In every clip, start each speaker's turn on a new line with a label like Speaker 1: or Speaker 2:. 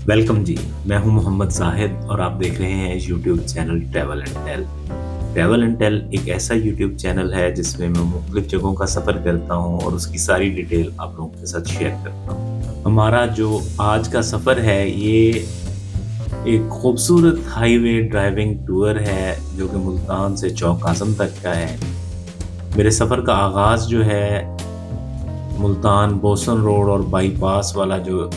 Speaker 1: Welcome जी। मैं हूं मोहम्मद जाहिद और आप देख रहे हैं YouTube channel travel and tell. Travel and tell एक ऐसा यूट्यूब चैनल है जिसमें मैं मुख्तलिफ जगहों का सफ़र करता हूं और उसकी सारी डिटेल आप लोगों के साथ शेयर करता हूं। हमारा जो आज का सफ़र है ये एक खूबसूरत हाईवे ड्राइविंग टूर है जो कि मुल्तान से चौक आज़म तक का है। मेरे सफ़र का आगाज़ जो है मुल्तान बोसन रोड और बाईपास वाला जो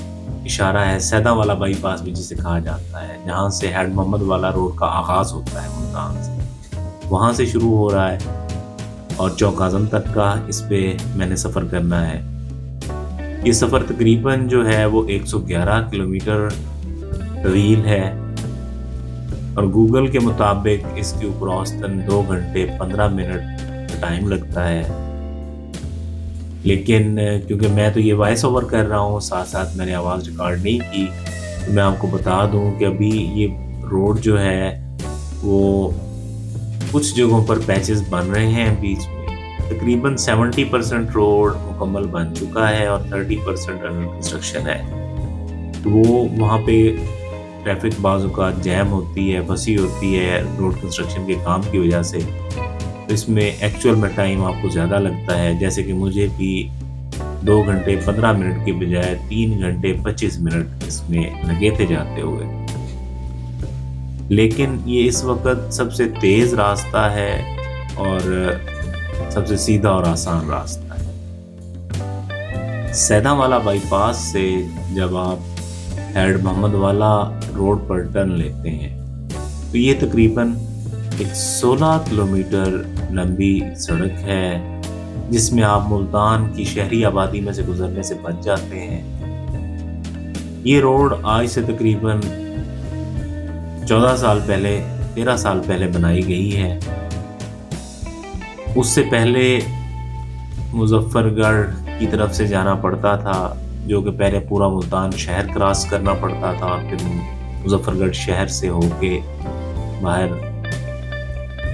Speaker 1: इशारा है, सैदा वाला बाईपास भी जिसे कहा जाता है, जहाँ से हेड मोहम्मद वाला रोड का आगाज़ होता है मुल्तान से, वहाँ से शुरू हो रहा है और चौक आज़म तक का इस पे मैंने सफ़र करना है। ये सफ़र तकरीबन जो है वो 111 किलोमीटर तवील है और गूगल के मुताबिक इसके ऊपर औसतन 2 घंटे 15 मिनट टाइम लगता है। लेकिन क्योंकि मैं तो ये वॉइस ओवर कर रहा हूँ, साथ साथ मैंने आवाज़ रिकॉर्ड नहीं की, तो मैं आपको बता दूँ कि अभी ये रोड जो है वो कुछ जगहों पर पैचेस बन रहे हैं बीच में। तकरीबन 70% रोड मुकम्मल बन चुका है और 30% अंडर कंस्ट्रक्शन है। तो वो वहाँ पे ट्रैफिक बाज़ औक़ात जैम होती है, फंसी होती है रोड कंस्ट्रक्शन के काम की वजह से। तो इसमें एक्चुअल में टाइम आपको ज़्यादा लगता है, जैसे कि मुझे भी 2 घंटे 15 मिनट के बजाय 3 घंटे 25 मिनट इसमें लगे थे जाते हुए। लेकिन ये इस वक्त सबसे तेज़ रास्ता है और सबसे सीधा और आसान रास्ता है। सैदा वाला बाईपास से जब आप हेड मोहम्मद वाला रोड पर टर्न लेते हैं तो ये तकरीबन एक 16 किलोमीटर लंबी सड़क है जिसमें आप मुल्तान की शहरी आबादी में से गुजरने से बच जाते हैं। ये रोड आज से तकरीबन 14 साल पहले 13 साल पहले बनाई गई है। उससे पहले मुजफ्फरगढ़ की तरफ से जाना पड़ता था, जो कि पहले पूरा मुल्तान शहर क्रॉस करना पड़ता था, फिर मुजफ्फरगढ़ शहर से होके बाहर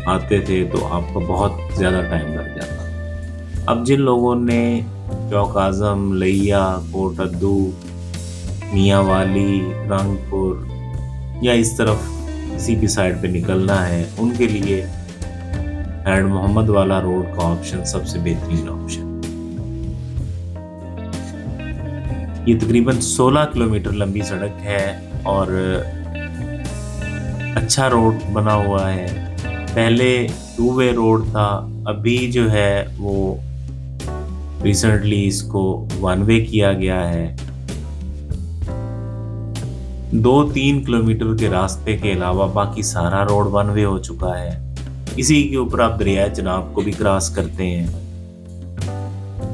Speaker 1: आते थे तो आपका बहुत ज़्यादा टाइम लग जाता। अब जिन लोगों ने चौक आज़म, लिया, कोटद्दू, मियाँ वाली, रंगपुर या इस तरफ किसी भी साइड पे निकलना है, उनके लिए हेड मोहम्मद वाला रोड का ऑप्शन सबसे बेहतरीन ऑप्शन। ये तकरीबन 16 किलोमीटर लंबी सड़क है और अच्छा रोड बना हुआ है। पहले 2 वे रोड था, अभी जो है वो रिसेंटली इसको 1 वे किया गया है। 2-3 किलोमीटर के रास्ते के अलावा बाकी सारा रोड 1 वे हो चुका है। इसी के ऊपर आप दरिया चनाब को भी क्रॉस करते हैं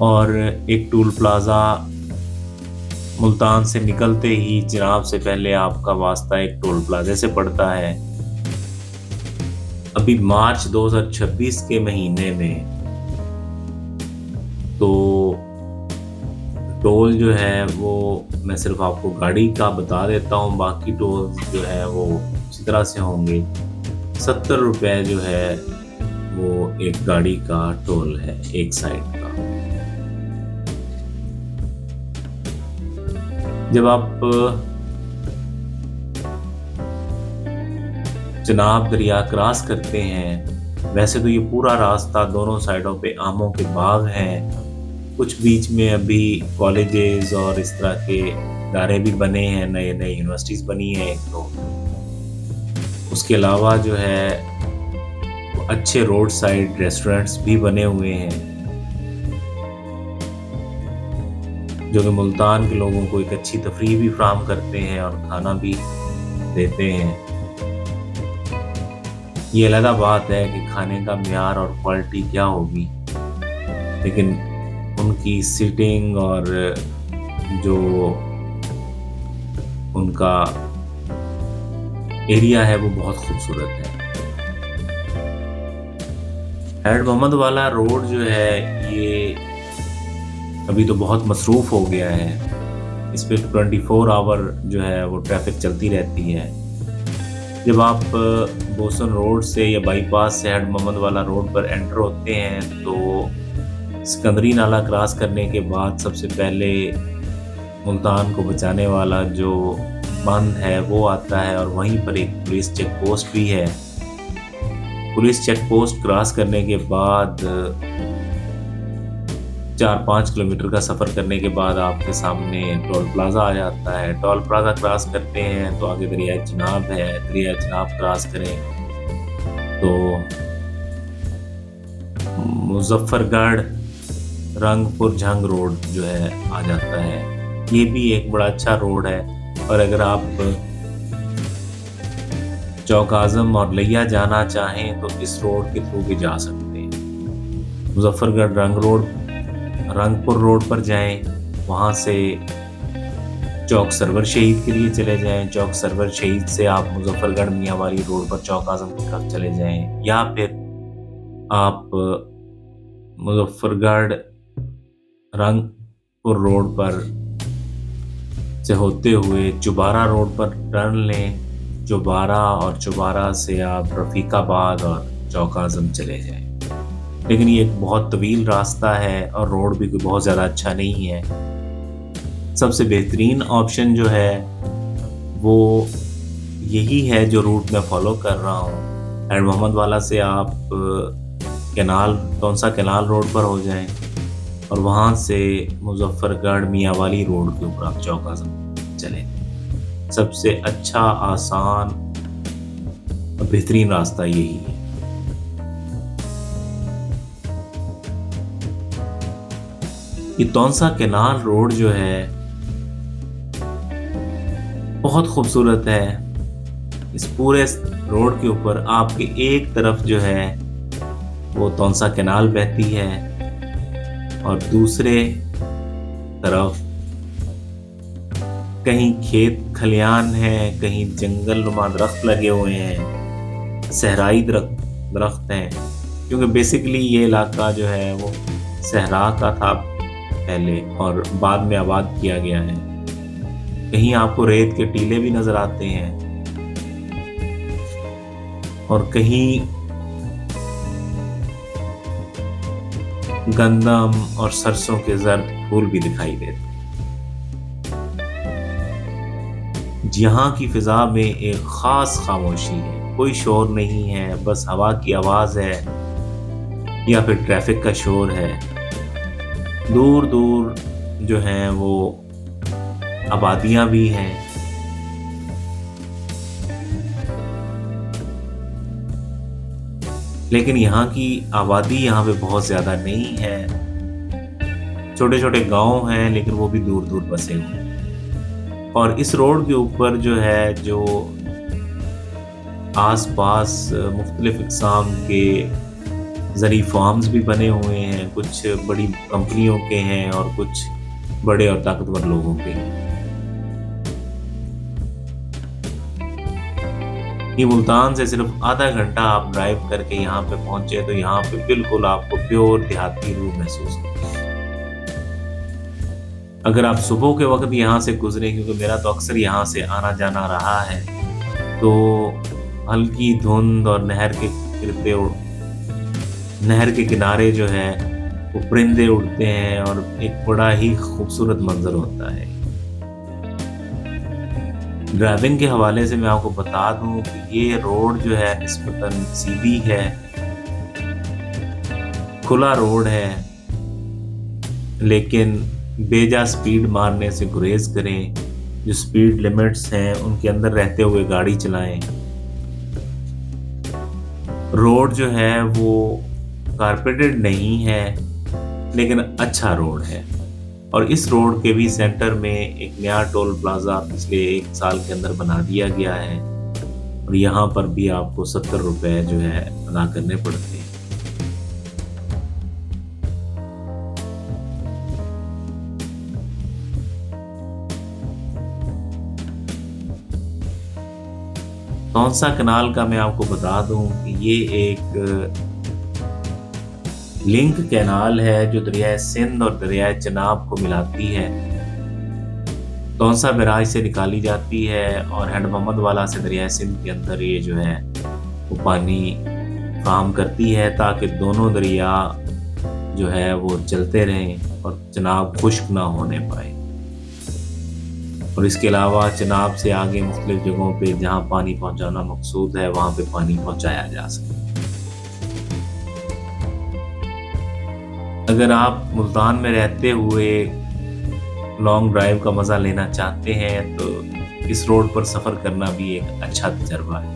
Speaker 1: और एक टूल प्लाजा मुल्तान से निकलते ही चनाब से पहले आपका वास्ता एक टोल प्लाजे से पड़ता है। अभी मार्च 2026 के महीने में तो टोल जो है वो मैं सिर्फ आपको गाड़ी का बता देता हूँ, बाकी टोल जो है वो उसी तरह से होंगे। 70 रुपये जो है वो एक गाड़ी का टोल है एक साइड का। जब आप चनाब दरिया क्रॉस करते हैं, वैसे तो ये पूरा रास्ता दोनों साइडों पे आमों के बाग हैं, कुछ बीच में अभी कॉलेजेस और इस तरह के इदारे भी बने हैं, नए नए यूनिवर्सिटीज़ बनी हैं एक तो। उसके अलावा जो है अच्छे रोड साइड रेस्टोरेंट्स भी बने हुए हैं जो कि मुल्तान के लोगों को एक अच्छी तफरीह भी फराहम करते हैं और खाना भी देते हैं। ये अलग बात है कि खाने का म्यार और क्वालिटी क्या होगी, लेकिन उनकी सीटिंग और जो उनका एरिया है वो बहुत खूबसूरत है। हेड मोहम्मद वाला रोड जो है ये अभी तो बहुत मसरूफ़ हो गया है। इस पे 24 आवर जो है वो ट्रैफिक चलती रहती है। जब आप बोसन रोड से या बाईपास से हेड मोहम्मद वाला रोड पर एंटर होते हैं तो सिकंदरी नाला क्रॉस करने के बाद सबसे पहले मुल्तान को बचाने वाला जो बंद है वो आता है, और वहीं पर एक पुलिस चेक पोस्ट भी है। पुलिस चेक पोस्ट क्रॉस करने के बाद 4-5 किलोमीटर का सफ़र करने के बाद आपके सामने टोल प्लाज़ा आ जाता है। टोल प्लाज़ा क्रॉस करते हैं तो आगे दरियाए चिनाब है। दरियाए चिनाब क्रॉस करें तो मुजफ्फरगढ़ रंगपुर झंग रोड जो है आ जाता है। ये भी एक बड़ा अच्छा रोड है, और अगर आप चौक आज़म और लिया जाना चाहें तो इस रोड के थ्रू भी जा सकते हैं। मुजफ्फरगढ़ रंगपुर रोड पर जाएं, वहाँ से चौक सरवर शहीद के लिए चले जाएं। चौक सरवर शहीद से आप मुजफ्फरगढ़ मियांवाली रोड पर चौक आज़म की तरफ चले जाएं, या फिर आप मुजफ्फरगढ़ रंगपुर रोड पर से होते हुए चुबारा रोड पर टर्न लें। चुबारा और चुबारा से आप रफ़ीकाबाद और चौक आज़म चले जाएं। लेकिन ये एक बहुत तवील रास्ता है और रोड भी कोई बहुत ज़्यादा अच्छा नहीं है। सबसे बेहतरीन ऑप्शन जो है वो यही है जो रूट मैं फॉलो कर रहा हूँ। एंड मोहम्मद वाला से आप तौंसा कैनाल रोड पर हो जाएं, और वहाँ से मुजफ्फरगढ़ मियांवाली रोड के ऊपर आप चौक आज़म चलें। सबसे अच्छा, आसान और बेहतरीन रास्ता यही है। ये तौंसा कैनाल रोड जो है बहुत खूबसूरत है। इस पूरे रोड के ऊपर आपके एक तरफ जो है वो तौंसा कैनाल बहती है, और दूसरे तरफ कहीं खेत खलियान है, कहीं जंगल नुमा दरख्त लगे हुए हैं, सहराई दरख्त हैं, क्योंकि बेसिकली ये इलाका जो है वो सहरा का था पहले और बाद में आबाद किया गया है। कहीं आपको रेत के टीले भी नजर आते हैं, और कहीं गंदम और सरसों के जर्द फूल भी दिखाई देते हैं। यहाँ की फिजा में एक खास खामोशी है, कोई शोर नहीं है, बस हवा की आवाज है या फिर ट्रैफिक का शोर है। दूर दूर जो हैं वो आबादियां भी हैं, लेकिन यहाँ की आबादी यहाँ पे बहुत ज़्यादा नहीं है। छोटे छोटे गांव हैं, लेकिन वो भी दूर दूर बसे हुए हैं। और इस रोड के ऊपर जो है जो आसपास मुख्तलिफ इक़साम के ज़री फार्म्स भी बने हुए हैं, कुछ बड़ी कंपनियों के हैं और कुछ बड़े और ताकतवर लोगों के हैं। ये मुल्तान से सिर्फ आधा घंटा आप ड्राइव करके यहाँ पे पहुंचे तो यहाँ पे बिल्कुल आपको प्योर देहाती रूह महसूस होगी। अगर आप सुबह के वक्त यहाँ से गुजरे, क्योंकि मेरा तो अक्सर यहाँ से आना जाना रहा है, तो हल्की धुंध और नहर के किनारे जो है वो परिंदे उड़ते हैं और एक बड़ा ही खूबसूरत मंजर होता है। ड्राइविंग के हवाले से मैं आपको बता दूं कि ये रोड जो है निस्बतन सीधी है, खुला रोड है, लेकिन बेजा स्पीड मारने से गुरेज करें। जो स्पीड लिमिट्स हैं उनके अंदर रहते हुए गाड़ी चलाएं। रोड जो है वो कारपेटेड नहीं है, लेकिन अच्छा रोड है। और इस रोड के भी सेंटर में एक नया टोल प्लाजा पिछले 1 साल के अंदर बना दिया गया है, और यहाँ पर भी आपको 70 रुपए जो है अदा करने पड़ते हैं। तौंसा कनाल का मैं आपको बता दूं कि ये एक लिंक कैनाल है जो दरियाए सिंध और दरियाए चनाब को मिलाती है। तौंसा बैराज से निकाली जाती है और हैंड मोहम्मद वाला से दरियाए सिंध के अंदर ये जो है वो पानी फराहम करती है, ताकि दोनों दरिया जो है वो चलते रहें और चनाब खुश्क ना होने पाए। और इसके अलावा चनाब से आगे मुख्तलिफ जगहों पे जहाँ पानी पहुँचाना मकसूद है वहाँ पे पानी पहुँचाया जा सके। अगर आप मुल्तान में रहते हुए लॉन्ग ड्राइव का मज़ा लेना चाहते हैं तो इस रोड पर सफ़र करना भी एक अच्छा तजर्बा है।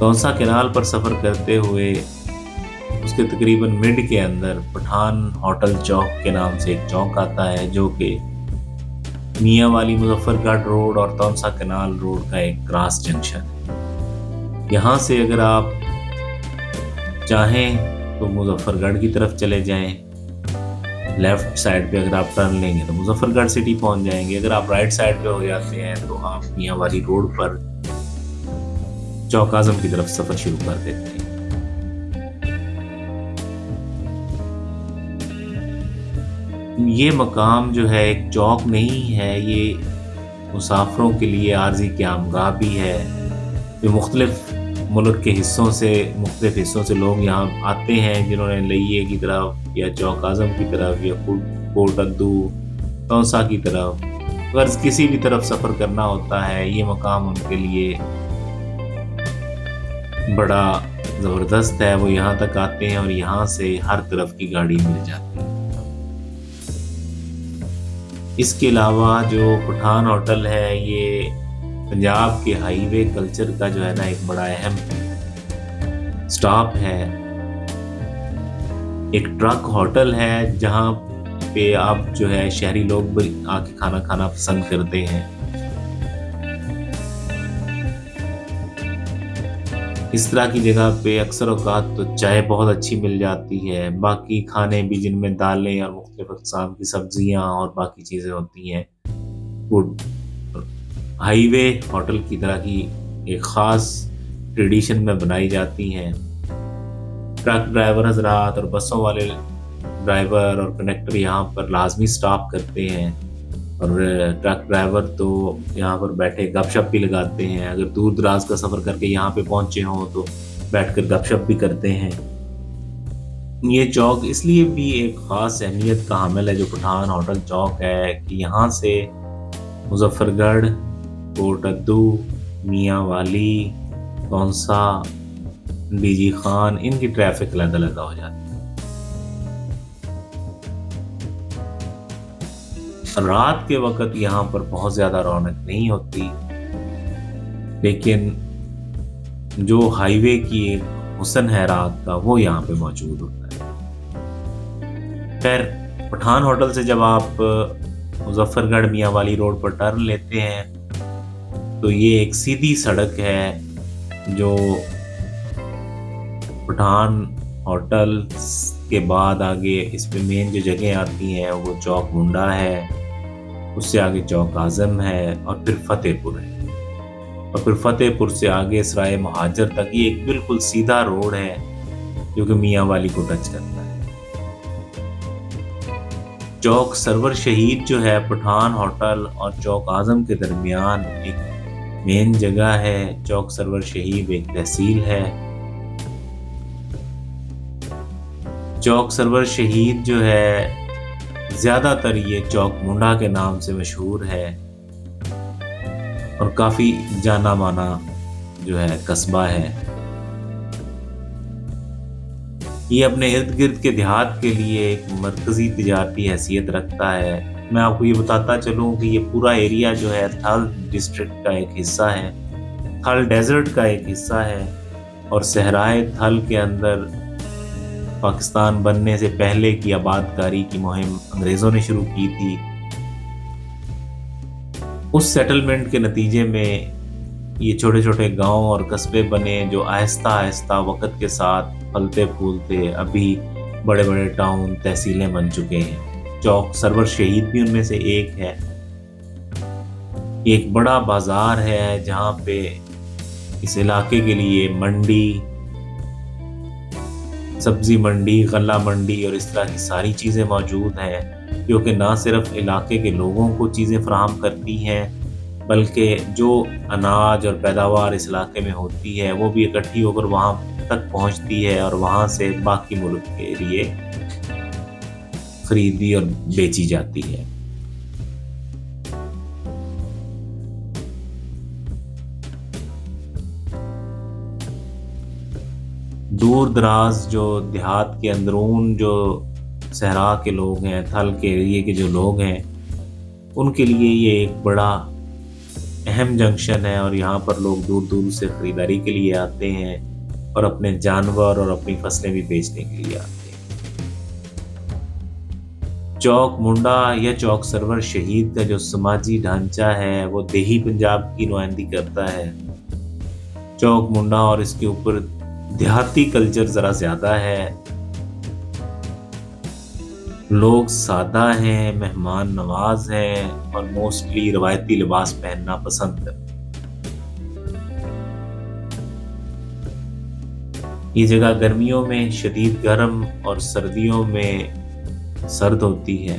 Speaker 1: तौसा कैनाल पर सफ़र करते हुए उसके तकरीबन मिड के अंदर पठान होटल चौक के नाम से एक चौक आता है, जो कि मियाँ वाली मुजफ्फरगढ़ रोड और तौसा कैनाल रोड का एक क्रॉस जंक्शन है। यहाँ से अगर आप चाहें तो मुजफ्फरगढ़ की तरफ चले जाएं, लेफ्ट साइड पे अगर आप टर्न लेंगे तो मुजफ्फरगढ़ सिटी पहुंच जाएंगे। अगर आप राइट साइड पे हो जाते हैं तो आप मियाँ वाली रोड पर चौक आजम की तरफ सफर शुरू कर देते हैं। ये मकाम जो है एक चौक नहीं है, ये मुसाफिरों के लिए आर्जी क़यामगाह भी है। जो मुख्तलिफ मुल्क के हिस्सों से मुख्तलिफ हिस्सों से लोग यहाँ आते हैं, जिन्होंने लइये की तरफ या चौक आज़म की तरफ या कोट अद्दू तौसा की तरफ गर्ज किसी भी तरफ सफ़र करना होता है, ये मकाम उनके लिए बड़ा ज़बरदस्त है। वो यहाँ तक आते हैं और यहाँ से हर तरफ की गाड़ी मिल जाती है। इसके अलावा जो पठान होटल है ये पंजाब के हाईवे कल्चर का जो है ना एक बड़ा अहम स्टॉप है। एक ट्रक होटल है जहाँ पे आप जो है शहरी लोग भी आके खाना खाना पसंद करते हैं। इस तरह की जगह पे अक्सर औकात तो चाय बहुत अच्छी मिल जाती है, बाकी खाने भी जिनमें दालें और मुख्तलिफ अक़साम की सब्जियां और बाकी चीज़ें होती हैं वो हाईवे होटल की तरह की एक ख़ास ट्रेडिशन में बनाई जाती हैं। ट्रक ड्राइवर हजरात और बसों वाले ड्राइवर और कंडक्टर यहाँ पर लाजमी स्टॉप करते हैं और ट्रक ड्राइवर तो यहाँ पर बैठे गपशप भी लगाते हैं। अगर दूर दराज का सफ़र करके यहाँ पे पहुँचे हों तो बैठकर गपशप भी करते हैं। ये चौक इसलिए भी एक ख़ास अहमियत का हामिल है जो पठान होटल चौक है कि यहाँ से मुजफ्फरगढ़, कोट अद्दू, मियाँ वाली, तौसा, डीजी खान इनकी ट्रैफिक अलग-अलग हो जाती है। रात के वक्त यहाँ पर बहुत ज़्यादा रौनक नहीं होती, लेकिन जो हाईवे की एक हुस्न है रात का वो यहाँ पे मौजूद होता है। खैर पठान होटल से जब आप मुजफ्फरगढ़ मियाँ वाली रोड पर टर्न लेते हैं तो ये एक सीधी सड़क है जो पठान होटल के बाद आगे इस पे मेन जो जगह आती हैं वो चौक मुंडा है, उससे आगे चौक आज़म है और फिर फतेहपुर है और फिर फतेहपुर से आगे सराय महाजर तक ये एक बिल्कुल सीधा रोड है जो कि मियाँ वाली को टच करता है। चौक सरवर शहीद जो है पठान होटल और चौक आज़म के दरमियान एक मेन जगह है। चौक सरवर शहीद एक तहसील है। चौक सरवर शहीद जो है ज़्यादातर ये चौक मुंडा के नाम से मशहूर है और काफ़ी जाना माना जो है कस्बा है। ये अपने इर्द गिर्द के देहात के लिए एक मरकज़ी तिजारती हैसियत रखता है। मैं आपको ये बताता चलूँ कि ये पूरा एरिया जो है थल डिस्ट्रिक्ट का एक हिस्सा है, थल डेजर्ट का एक हिस्सा है और सहराए थल के अंदर पाकिस्तान बनने से पहले की आबादकारी की मुहिम अंग्रेज़ों ने शुरू की थी। उस सेटलमेंट के नतीजे में ये छोटे छोटे गांव और कस्बे बने जो आहिस्ता आहिस्ता वक्त के साथ फलते फूलते अभी बड़े बड़े टाउन तहसीलें बन चुके हैं। चौक सरवर शहीद भी उनमें से एक है। एक बड़ा बाजार है जहाँ पे इस इलाके के लिए मंडी, सब्जी मंडी, गल्ला मंडी और इस तरह की सारी चीज़ें मौजूद हैं जो कि ना सिर्फ इलाके के लोगों को चीज़ें फराहम करती हैं बल्कि जो अनाज और पैदावार इस इलाके में होती है वो भी इकट्ठी होकर वहाँ तक पहुँचती है और वहाँ से बाकी मुल्क के लिए खरीदी और बेची जाती है। दूर दराज जो देहात के अंदरून जो सहरा के लोग हैं, थल के एरिए के जो लोग हैं, उनके लिए ये एक बड़ा अहम जंक्शन है और यहाँ पर लोग दूर दूर से ख़रीदारी के लिए आते हैं और अपने जानवर और अपनी फसलें भी बेचने के लिए आते हैं। चौक मुंडा या चौक सरवर शहीद का जो समाजी ढांचा है वो देही पंजाब की नुमाइंदगी करता है। चौक मुंडा और इसके ऊपर देहाती कल्चर ज़रा ज़्यादा है। लोग सादा हैं, मेहमान नवाज हैं और मोस्टली रवायती लिबास पहनना पसंद करते हैं। ये जगह गर्मियों में शदीद गर्म और सर्दियों में सर्द होती है।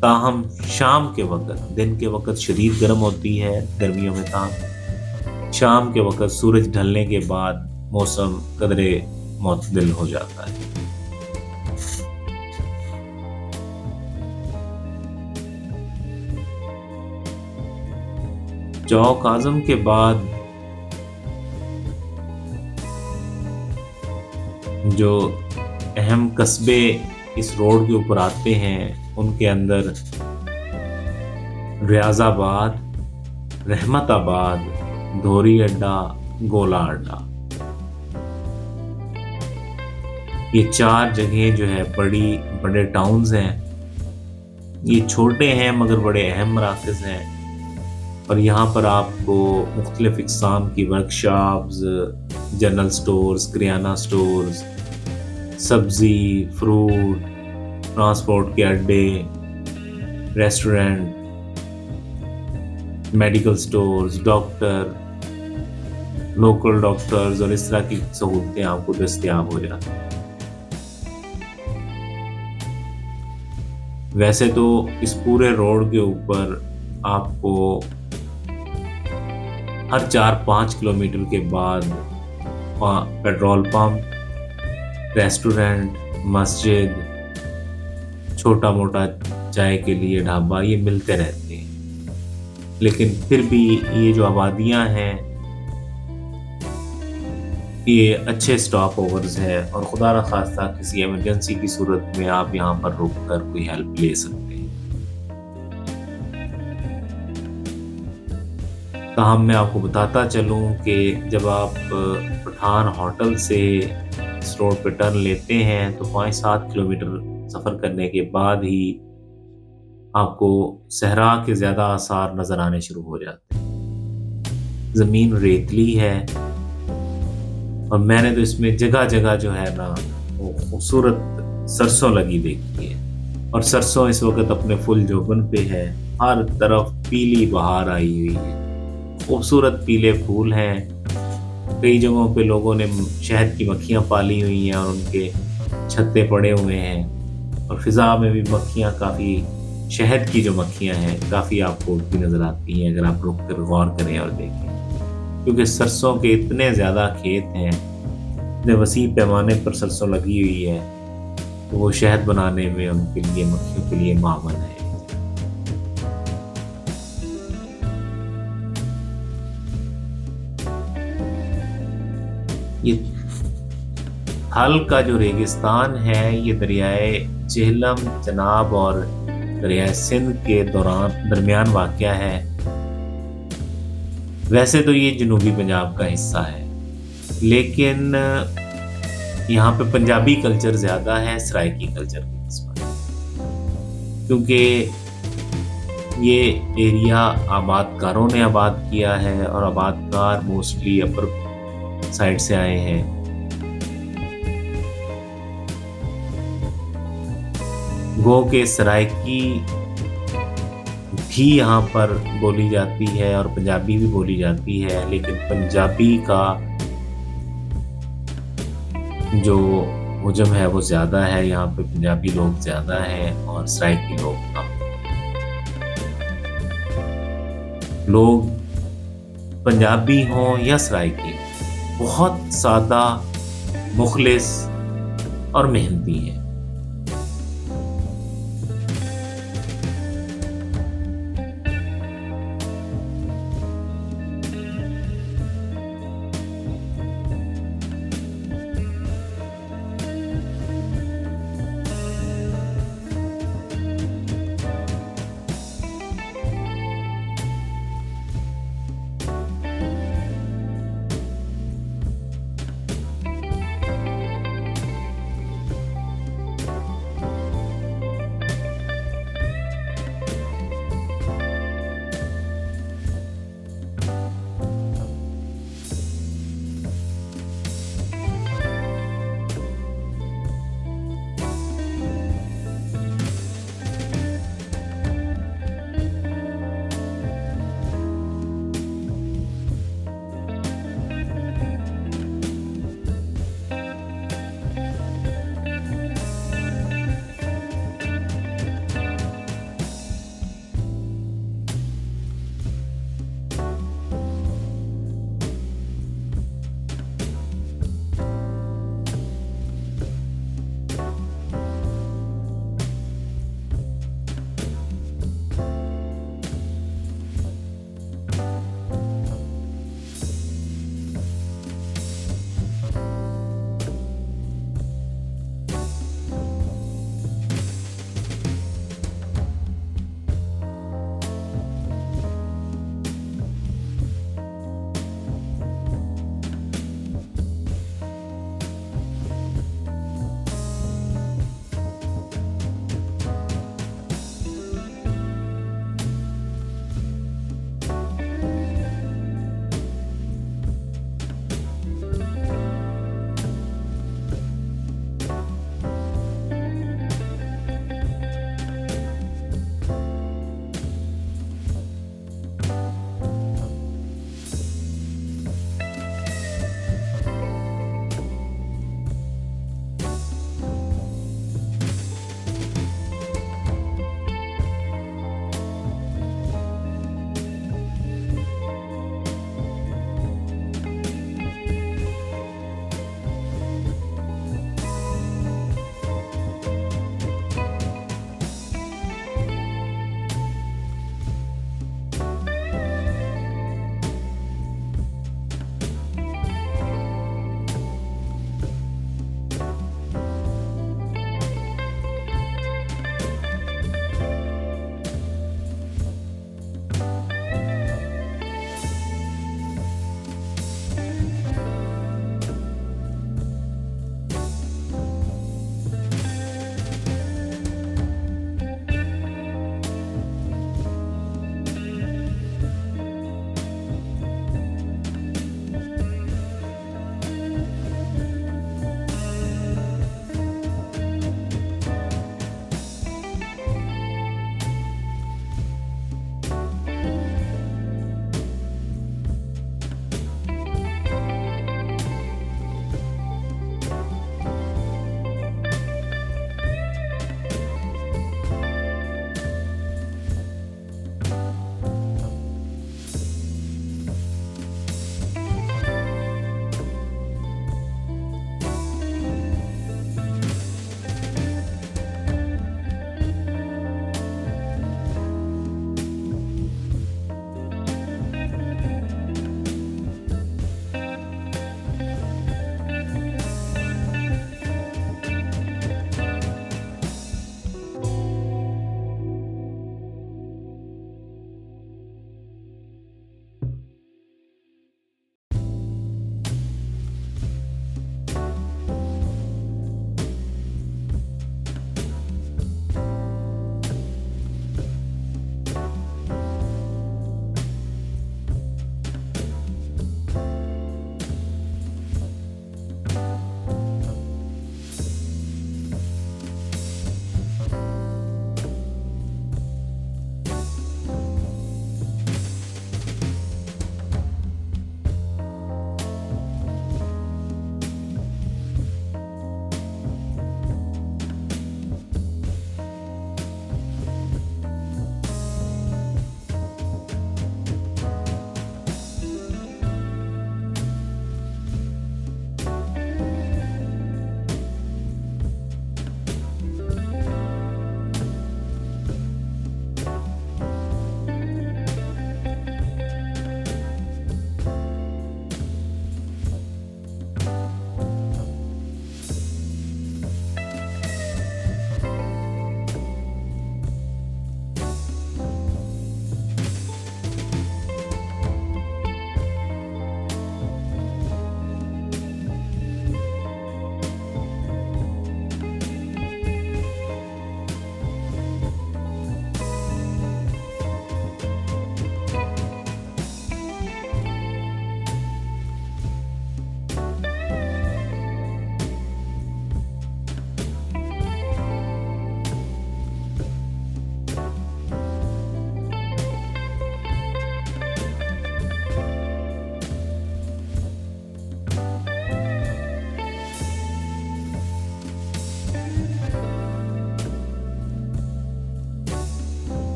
Speaker 1: ताहम शाम के वक़्त, दिन के वक़्त शदीद गर्म होती है गर्मियों में, ताहम शाम के वक़्त सूरज ढलने के बाद मौसम कदरे मुतदिल हो जाता है। चौक आजम के बाद जो अहम कस्बे इस रोड के ऊपर आते हैं उनके अंदर रियाजाबाद, रहमताबाद, धोरी अड्डा, गोला अड्डा, ये 4 जगह जो है बड़े टाउन्स हैं। ये छोटे हैं मगर बड़े अहम मराकज़ हैं और यहाँ पर आपको मुख्तलिफ इक़साम की वर्कशॉप्स, जनरल स्टोर्स, किराना स्टोर्स, सब्ज़ी, फ्रूट, ट्रांसपोर्ट के अड्डे, restaurant, medical stores, doctor, local doctors और इस तरह की सहूलतें आपको दस्तयाब हो जाती हैं। वैसे तो इस पूरे रोड के ऊपर आपको हर 4-5 किलोमीटर के बाद पेट्रोल पंप, रेस्टोरेंट, मस्जिद, छोटा मोटा चाय के लिए ढाबा ये मिलते रहते हैं। लेकिन फिर भी ये जो आबादियां हैं ये अच्छे स्टॉप ओवर्स है और खुदा न खास्ता किसी इमरजेंसी की सूरत में आप यहाँ पर रुक कर कोई हेल्प ले सकते हैं। ताहम मैं आपको बताता चलूँ कि जब आप पठान होटल से इस रोड पे टर्न लेते हैं तो 5-7 किलोमीटर सफ़र करने के बाद ही आपको सहरा के ज़्यादा आसार नज़र आने शुरू हो जाते हैं। ज़मीन रेतली है और मैंने तो इसमें जगह जगह जो है ना वो खूबसूरत सरसों लगी देखी है और सरसों इस वक्त अपने फुल जोबन पे है। हर तरफ पीली बहार आई हुई है, खूबसूरत पीले फूल हैं। कई जगहों पे लोगों ने शहद की मक्खियाँ पाली हुई हैं और उनके छत्ते पड़े हुए हैं और फिज़ा में भी मक्खियाँ काफ़ी, शहद की जो मक्खियाँ हैं काफ़ी आपको उड़ती नज़र आती हैं अगर आप रुक कर गौर करें और देखें। क्योंकि सरसों के इतने ज़्यादा खेत हैं, इतने वसी पैमाने पर सरसों लगी हुई है तो वो शहद बनाने में उनके लिए, मक्खियों के लिए मावन है। ये थल का जो रेगिस्तान है ये दरियाए झेलम, चनाब और दरियाए सिंध के दरमियान वाक़या है। वैसे तो ये जनूबी पंजाब का हिस्सा है लेकिन यहाँ पे पंजाबी कल्चर ज़्यादा है सराइकी कल्चर की निस्बत, क्योंकि ये एरिया आबादकारों ने आबाद किया है और आबादकार मोस्टली अपर साइड से आए हैं। गो के सराइकी भी यहाँ पर बोली जाती है और पंजाबी भी बोली जाती है, लेकिन पंजाबी का जो हुजम है वो ज़्यादा है। यहाँ पे पंजाबी लोग ज़्यादा हैं और सराइकी लोग कम। लोग पंजाबी हों या सराइकी बहुत सादा, मुखलिस और मेहनती हैं।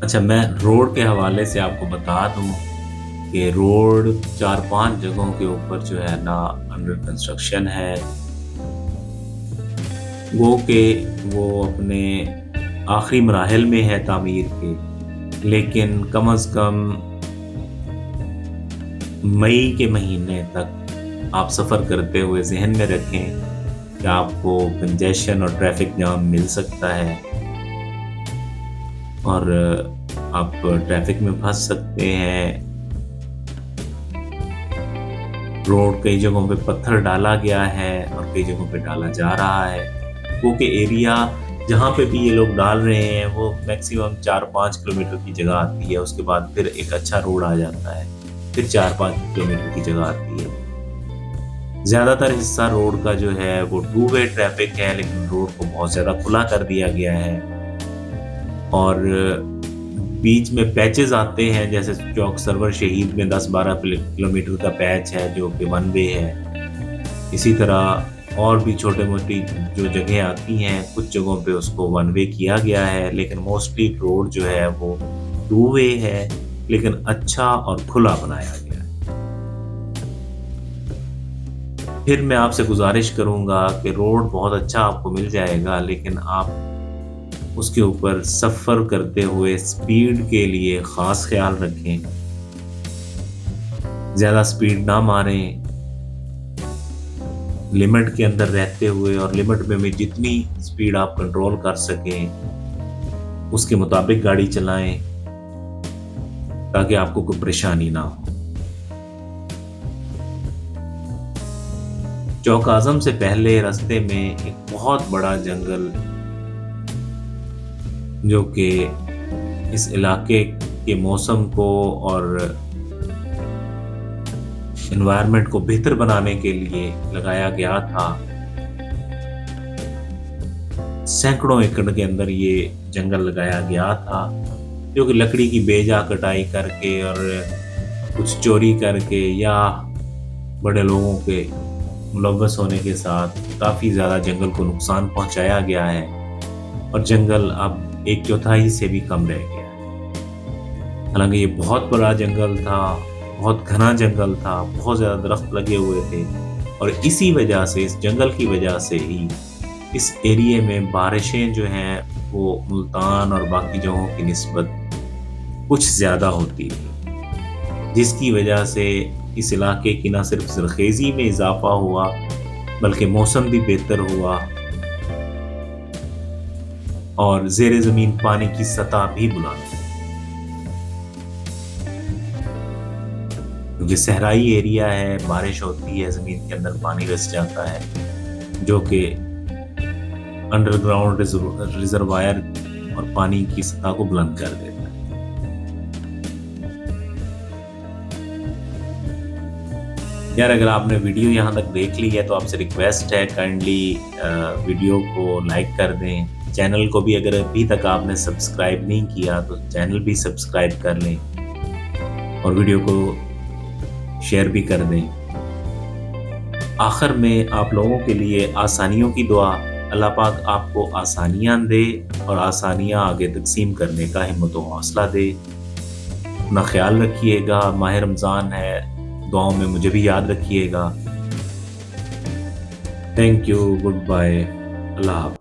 Speaker 1: अच्छा, मैं रोड के हवाले से आपको बता दूं कि रोड 4-5 जगहों के ऊपर जो है ना अंडर कंस्ट्रक्शन है। वो के वो अपने आखिरी मराहिल में है तामीर के, लेकिन कम अज़ कम मई के महीने तक आप सफ़र करते हुए ज़हन में रखें कि आपको कंजेशन और ट्रैफिक जाम मिल सकता है और आप ट्रैफिक में फंस सकते हैं। रोड कई जगहों पे पत्थर डाला गया है और कई जगहों पे डाला जा रहा है। वो के एरिया जहाँ पे भी ये लोग डाल रहे हैं वो मैक्सिमम 4-5 किलोमीटर की जगह आती है। उसके बाद फिर एक अच्छा रोड आ जाता है, फिर 4-5 किलोमीटर की जगह आती है। ज़्यादातर हिस्सा रोड का जो है वो टू वे ट्रैफिक है, लेकिन रोड को बहुत ज़्यादा खुला कर दिया गया है और बीच में पैचेस आते हैं, जैसे चौक सरवर शहीद में 10-12 किलोमीटर का पैच है जो कि वन वे है। इसी तरह और भी छोटे मोटी जो जगह आती हैं, कुछ जगहों पे उसको वन वे किया गया है, लेकिन मोस्टली रोड जो है वो टू वे है, लेकिन अच्छा और खुला बनाया गया है। फिर मैं आपसे गुजारिश करूंगा कि रोड बहुत अच्छा आपको मिल जाएगा, लेकिन आप उसके ऊपर सफ़र करते हुए स्पीड के लिए ख़ास ख्याल रखें। ज़्यादा स्पीड ना मारें, लिमिट के अंदर रहते हुए और लिमिट में जितनी स्पीड आप कंट्रोल कर सकें उसके मुताबिक गाड़ी चलाएं ताकि आपको कोई परेशानी ना हो। चौक आज़म से पहले रास्ते में एक बहुत बड़ा जंगल जो कि इस इलाके के मौसम को और एनवायरनमेंट को बेहतर बनाने के लिए लगाया गया था। सैकड़ों एकड़ के अंदर ये जंगल लगाया गया था, जो कि लकड़ी की बेजा कटाई करके और कुछ चोरी करके या बड़े लोगों के मुलव्वस होने के साथ काफ़ी ज़्यादा जंगल को नुकसान पहुंचाया गया है और जंगल अब 1/4 से भी कम रह गया है। हालांकि ये बहुत बड़ा जंगल था, बहुत घना जंगल था, बहुत ज़्यादा दरख्त लगे हुए थे और इसी वजह से, इस जंगल की वजह से ही इस एरिए में बारिशें जो हैं वो मुल्तान और बाकी जगहों की निस्बत कुछ ज़्यादा होती थी, जिसकी वजह से इस इलाके की न सिर्फ ज़रख़ेज़ी में इजाफा हुआ बल्कि मौसम भी बेहतर हुआ और ज़ेरे ज़मीन पानी की सतह भी बुलंद, क्योंकि सहराई एरिया है, बारिश होती है, ज़मीन के अंदर पानी रिस जाता है जो कि अंडरग्राउंड रिजर्वायर और पानी की सतह को बुलंद कर देता है। यार, अगर आपने वीडियो यहाँ तक देख ली है तो आपसे रिक्वेस्ट है, काइंडली वीडियो को लाइक कर दें। चैनल को भी अगर अभी तक आपने सब्सक्राइब नहीं किया तो चैनल भी सब्सक्राइब कर लें और वीडियो को शेयर भी कर दें। आखिर में आप लोगों के लिए आसानियों की दुआ। अल्लाह पाक आपको आसानियाँ दे और आसानियाँ आगे तकसीम करने का हिम्मत और हौसला दे। अपना ख्याल रखिएगा। माह रमज़ान है, दुआओं में मुझे भी याद रखिएगा। थैंक यू, गुड बाय, अल्लाह हाफ़िज़।